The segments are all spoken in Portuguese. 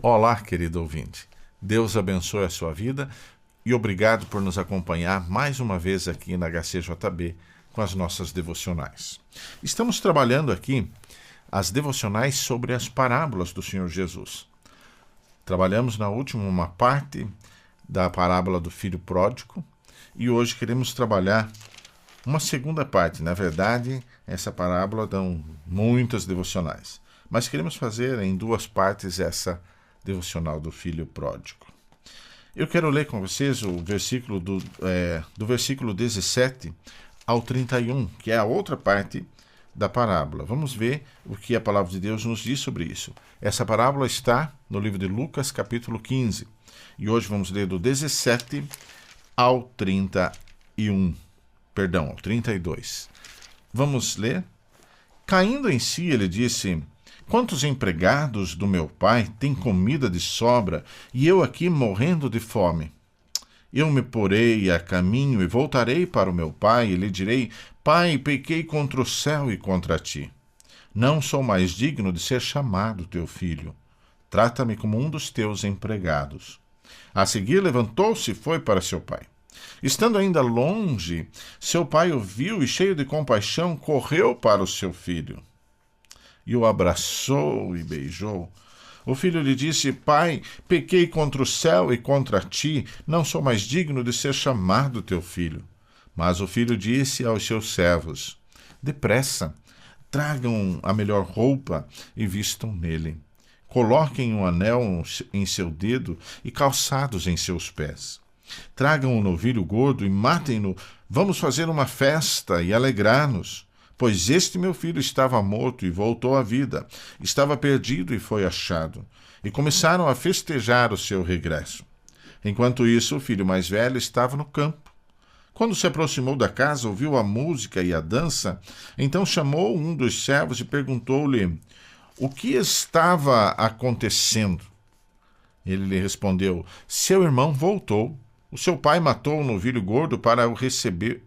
Olá, querido ouvinte. Deus abençoe a sua vida e obrigado por nos acompanhar mais uma vez aqui na HCJB com as nossas devocionais. Estamos trabalhando aqui as devocionais sobre as parábolas do Senhor Jesus. Trabalhamos na última uma parte da parábola do filho pródigo e hoje queremos trabalhar uma segunda parte. Na verdade, essa parábola dão muitas devocionais, mas queremos fazer em duas partes essa devocional do filho pródigo. Eu quero ler com vocês o versículo do versículo 17 ao 31, que é a outra parte da parábola. Vamos ver o que a palavra de Deus nos diz sobre isso. Essa parábola está no livro de Lucas, capítulo 15, e hoje vamos ler do 17 ao 31. Perdão, ao 32. Vamos ler? Caindo em si, ele disse: quantos empregados do meu pai têm comida de sobra e eu aqui morrendo de fome? Eu me porei a caminho e voltarei para o meu pai e lhe direi: Pai, pequei contra o céu e contra ti. Não sou mais digno de ser chamado teu filho. Trata-me como um dos teus empregados. A seguir levantou-se e foi para seu pai. Estando ainda longe, seu pai o viu e, cheio de compaixão, correu para o seu filho e o abraçou e beijou. O filho lhe disse: Pai, pequei contra o céu e contra ti, não sou mais digno de ser chamado teu filho. Mas o filho disse aos seus servos: depressa, tragam a melhor roupa e vistam nele. Coloquem um anel em seu dedo e calçados em seus pés. Tragam um novilho gordo e matem-no. Vamos fazer uma festa e alegrar-nos. Pois este meu filho estava morto e voltou à vida, estava perdido e foi achado. E começaram a festejar o seu regresso. Enquanto isso, o filho mais velho estava no campo. Quando se aproximou da casa, ouviu a música e a dança. Então chamou um dos servos e perguntou-lhe o que estava acontecendo. Ele lhe respondeu: seu irmão voltou. O seu pai matou o novilho gordo para o receber,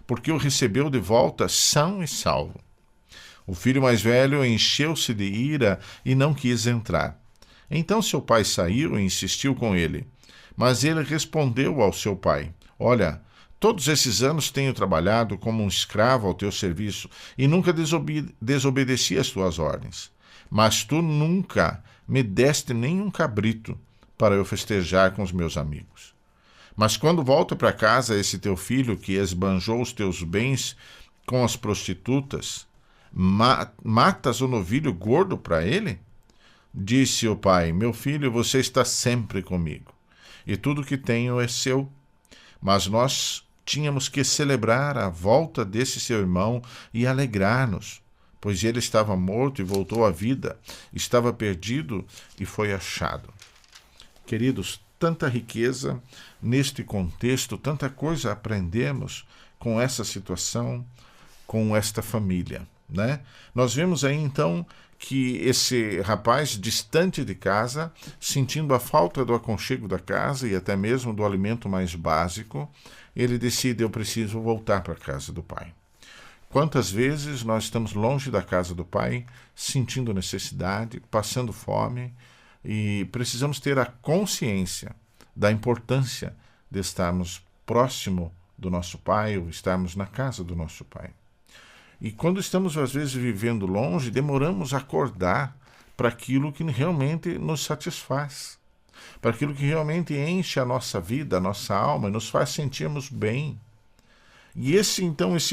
porque o recebeu de volta são e salvo. O filho mais velho encheu-se de ira e não quis entrar. Então seu pai saiu e insistiu com ele. Mas ele respondeu ao seu pai: olha, todos esses anos tenho trabalhado como um escravo ao teu serviço e nunca desobedeci às tuas ordens. Mas tu nunca me deste nenhum cabrito para eu festejar com os meus amigos. Mas quando volta para casa esse teu filho que esbanjou os teus bens com as prostitutas, matas o novilho gordo para ele? Disse o pai: meu filho, você está sempre comigo, e tudo que tenho é seu. Mas nós tínhamos que celebrar a volta desse seu irmão e alegrar-nos, pois ele estava morto e voltou à vida, estava perdido e foi achado. Queridos, tanta riqueza neste contexto, tanta coisa aprendemos com essa situação, com esta família, né? Nós vemos aí então que esse rapaz distante de casa, sentindo a falta do aconchego da casa e até mesmo do alimento mais básico, ele decide: eu preciso voltar para a casa do pai. Quantas vezes nós estamos longe da casa do pai, sentindo necessidade, passando fome, e precisamos ter a consciência da importância de estarmos próximo do nosso pai ou estarmos na casa do nosso pai. E quando estamos, às vezes, vivendo longe, demoramos a acordar para aquilo que realmente nos satisfaz, para aquilo que realmente enche a nossa vida, a nossa alma e nos faz sentirmos bem. E esse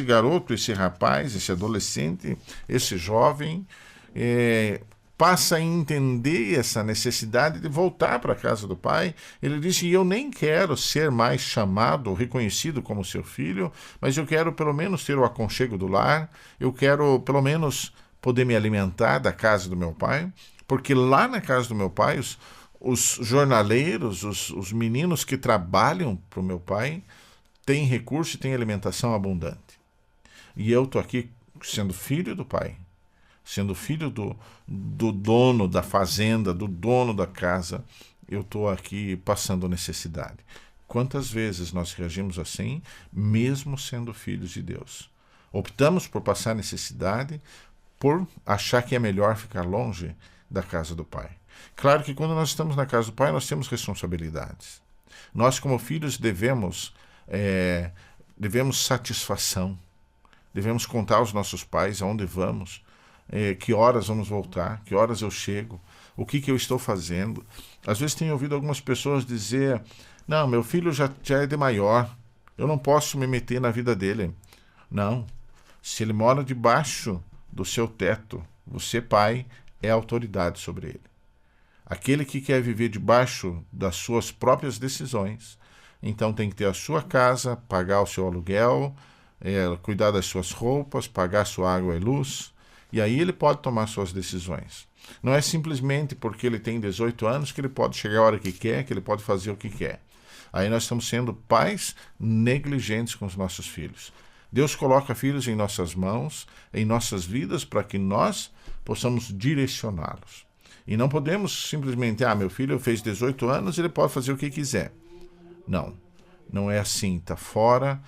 garoto, esse rapaz, esse adolescente, esse jovem, passa a entender essa necessidade de voltar para a casa do pai. Ele disse: eu nem quero ser mais chamado ou reconhecido como seu filho, mas eu quero pelo menos ter o aconchego do lar, eu quero pelo menos poder me alimentar da casa do meu pai, porque lá na casa do meu pai, os jornaleiros, os meninos que trabalham para o meu pai, têm recurso e têm alimentação abundante. E eu estou aqui sendo filho do pai, sendo filho do dono da fazenda, do dono da casa, eu estou aqui passando necessidade. Quantas vezes nós reagimos assim, mesmo sendo filhos de Deus? Optamos por passar necessidade, por achar que é melhor ficar longe da casa do Pai. Claro que quando nós estamos na casa do Pai, nós temos responsabilidades. Nós, como filhos, devemos satisfação. Devemos contar aos nossos pais aonde vamos, que horas vamos voltar, que horas eu chego, o que eu estou fazendo. Às vezes tenho ouvido algumas pessoas dizer: não, meu filho já é de maior, eu não posso me meter na vida dele. Não, se ele mora debaixo do seu teto, você, pai, é autoridade sobre ele. Aquele que quer viver debaixo das suas próprias decisões, então tem que ter a sua casa, pagar o seu aluguel, cuidar das suas roupas, pagar sua água e luz, e aí ele pode tomar suas decisões. Não é simplesmente porque ele tem 18 anos que ele pode chegar a hora que quer, que ele pode fazer o que quer. Aí nós estamos sendo pais negligentes com os nossos filhos. Deus coloca filhos em nossas mãos, em nossas vidas, para que nós possamos direcioná-los. E não podemos simplesmente, meu filho fez 18 anos, ele pode fazer o que quiser. Não é assim, está fora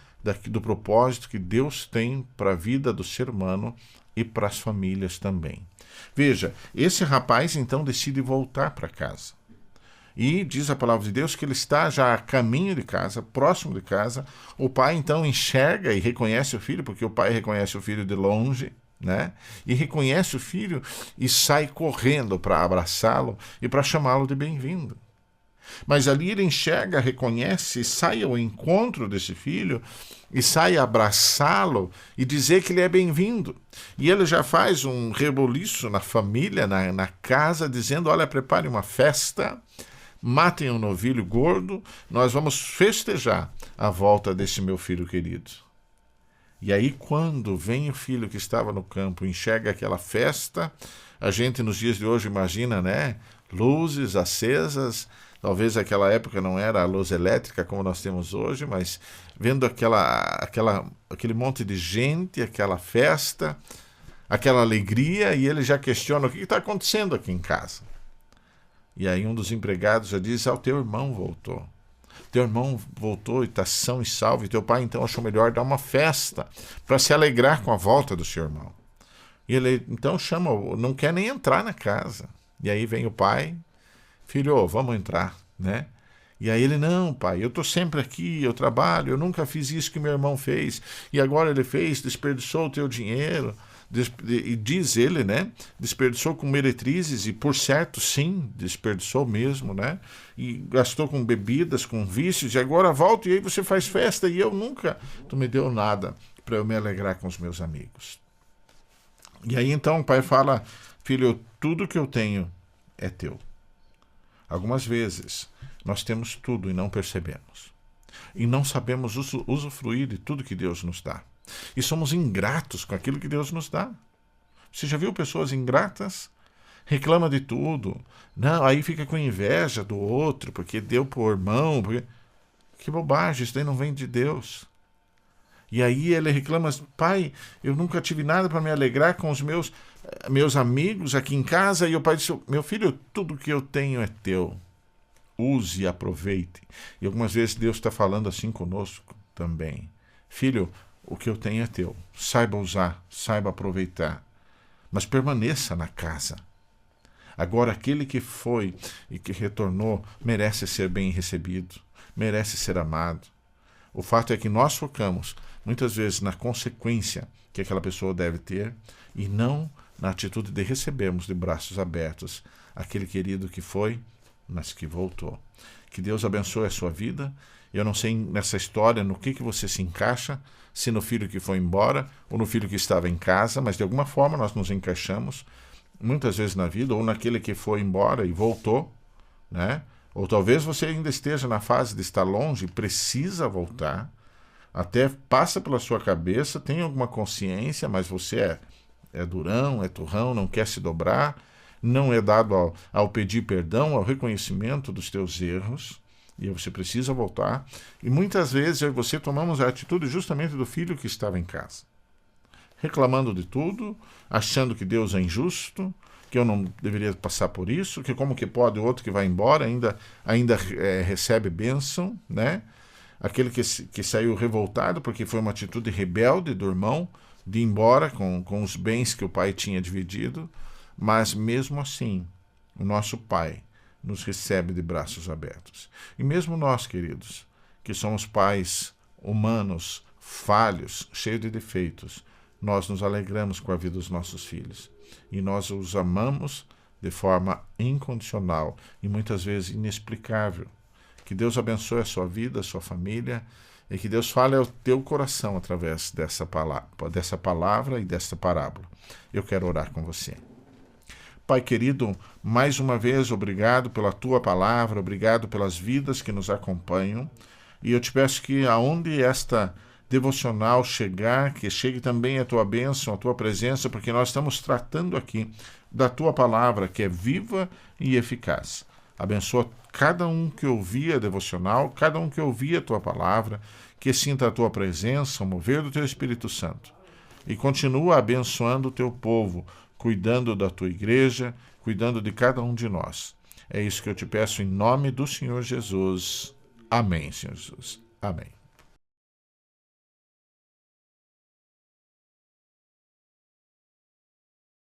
do propósito que Deus tem para a vida do ser humano e para as famílias também. Veja, esse rapaz então decide voltar para casa. E diz a palavra de Deus que ele está já a caminho de casa, próximo de casa. O pai então enxerga e reconhece o filho, porque o pai reconhece o filho de longe, né? E reconhece o filho e sai correndo para abraçá-lo e para chamá-lo de bem-vindo. Mas ali ele enxerga, reconhece, sai ao encontro desse filho e sai abraçá-lo e dizer que ele é bem-vindo. E ele já faz um reboliço na família, na casa, dizendo: olha, prepare uma festa, matem um novilho gordo, nós vamos festejar a volta desse meu filho querido. E aí, quando vem o filho que estava no campo, enxerga aquela festa, a gente nos dias de hoje imagina, né? Luzes acesas, talvez naquela época não era a luz elétrica como nós temos hoje, mas vendo aquele monte de gente, aquela festa, aquela alegria, e ele já questiona: o que está acontecendo aqui em casa? E aí um dos empregados já diz: o teu irmão voltou. Teu irmão voltou e está são e salvo, e teu pai então achou melhor dar uma festa para se alegrar com a volta do seu irmão. E ele então chama, não quer nem entrar na casa. E aí vem o pai: filho, vamos entrar, né? E aí ele: não, pai, eu estou sempre aqui, eu trabalho, eu nunca fiz isso que meu irmão fez, e agora ele fez, desperdiçou o teu dinheiro. E diz ele, né? Desperdiçou com meretrizes, e por certo, sim, desperdiçou mesmo, né? E gastou com bebidas, com vícios, e agora volta e aí você faz festa, e eu nunca, tu me deu nada para eu me alegrar com os meus amigos. E aí então o pai fala: filho, tudo que eu tenho é teu. Algumas vezes nós temos tudo e não percebemos. E não sabemos usufruir de tudo que Deus nos dá. E somos ingratos com aquilo que Deus nos dá. Você já viu pessoas ingratas? Reclama de tudo. Não, aí fica com inveja do outro, porque deu pro irmão. Que bobagem, isso daí não vem de Deus. E aí ele reclama: pai, eu nunca tive nada para me alegrar com os meus amigos aqui em casa. E o pai disse: meu filho, tudo que eu tenho é teu. Use e aproveite. E algumas vezes Deus está falando assim conosco também: filho, o que eu tenho é teu. Saiba usar, saiba aproveitar. Mas permaneça na casa. Agora, aquele que foi e que retornou merece ser bem recebido, merece ser amado. O fato é que nós focamos, muitas vezes, na consequência que aquela pessoa deve ter e não na atitude de recebermos de braços abertos aquele querido que foi, mas que voltou. Que Deus abençoe a sua vida. Eu não sei nessa história no que você se encaixa, se no filho que foi embora ou no filho que estava em casa, mas de alguma forma nós nos encaixamos muitas vezes na vida, ou naquele que foi embora e voltou, né? Ou talvez você ainda esteja na fase de estar longe e precisa voltar, até passa pela sua cabeça, tem alguma consciência, mas você é durão, é turrão, não quer se dobrar, não é dado ao pedir perdão, ao reconhecimento dos teus erros, e você precisa voltar. E muitas vezes eu e você tomamos a atitude justamente do filho que estava em casa, reclamando de tudo, achando que Deus é injusto, que eu não deveria passar por isso, que como que pode o outro que vai embora ainda recebe bênção, né? Aquele que saiu revoltado porque foi uma atitude rebelde do irmão de ir embora com os bens que o pai tinha dividido, mas mesmo assim o nosso Pai nos recebe de braços abertos. E mesmo nós, queridos, que somos pais humanos, falhos, cheios de defeitos, nós nos alegramos com a vida dos nossos filhos. E nós os amamos de forma incondicional e muitas vezes inexplicável. Que Deus abençoe a sua vida, a sua família, e que Deus fale ao teu coração através dessa palavra e dessa parábola. Eu quero orar com você. Pai querido, mais uma vez, obrigado pela tua palavra, obrigado pelas vidas que nos acompanham, e eu te peço que aonde esta devocional chegar, que chegue também a tua bênção, a tua presença, porque nós estamos tratando aqui da tua palavra, que é viva e eficaz. Abençoa cada um que ouvir a devocional, cada um que ouvir a tua palavra, que sinta a tua presença, o mover do teu Espírito Santo. E continua abençoando o teu povo, cuidando da tua igreja, cuidando de cada um de nós. É isso que eu te peço em nome do Senhor Jesus. Amém, Senhor Jesus. Amém.